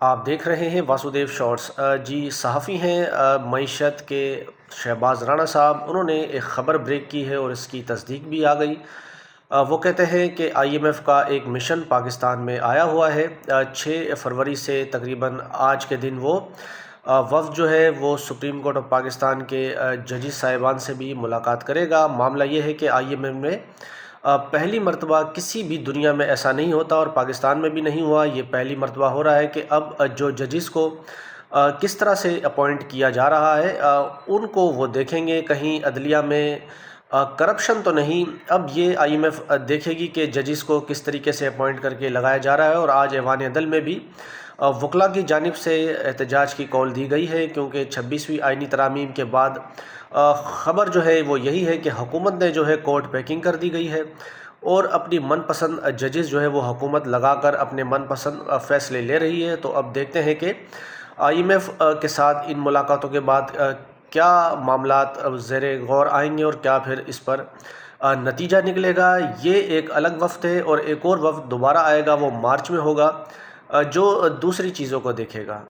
آپ دیکھ رہے ہیں واسودیو شارٹس۔ جی صحافی ہیں معیشت کے شہباز رانا صاحب، انہوں نے ایک خبر بریک کی ہے اور اس کی تصدیق بھی آ گئی۔ وہ کہتے ہیں کہ آئی ایم ایف کا ایک مشن پاکستان میں آیا ہوا ہے۔ 6 فروری سے تقریباً آج کے دن وہ وفد جو ہے وہ سپریم کورٹ آف پاکستان کے ججز صاحبان سے بھی ملاقات کرے گا۔ معاملہ یہ ہے کہ آئی ایم ایف میں پہلی مرتبہ کسی بھی دنیا میں ایسا نہیں ہوتا اور پاکستان میں بھی نہیں ہوا۔ یہ پہلی مرتبہ ہو رہا ہے کہ اب جو ججز کو کس طرح سے اپوائنٹ کیا جا رہا ہے ان کو وہ دیکھیں گے، کہیں عدلیہ میں کرپشن تو نہیں۔ اب یہ آئی ایم ایف دیکھے گی کہ ججز کو کس طریقے سے اپوائنٹ کر کے لگایا جا رہا ہے۔ اور آج ایوان عدل میں بھی وکلاء کی جانب سے احتجاج کی کال دی گئی ہے، کیونکہ 26ویں آئینی ترامیم کے بعد خبر جو ہے وہ یہی ہے کہ حکومت نے جو ہے کورٹ پیکنگ کر دی گئی ہے اور اپنی من پسند ججز جو ہے وہ حکومت لگا کر اپنے من پسند فیصلے لے رہی ہے۔ تو اب دیکھتے ہیں کہ آئی ایم ایف کے ساتھ ان ملاقاتوں کے بعد کیا معاملات زیر غور آئیں گے اور کیا پھر اس پر نتیجہ نکلے گا۔ یہ ایک الگ وفد ہے اور ایک اور وفد دوبارہ آئے گا، وہ مارچ میں ہوگا، جو دوسری چیزوں کو دیکھے گا۔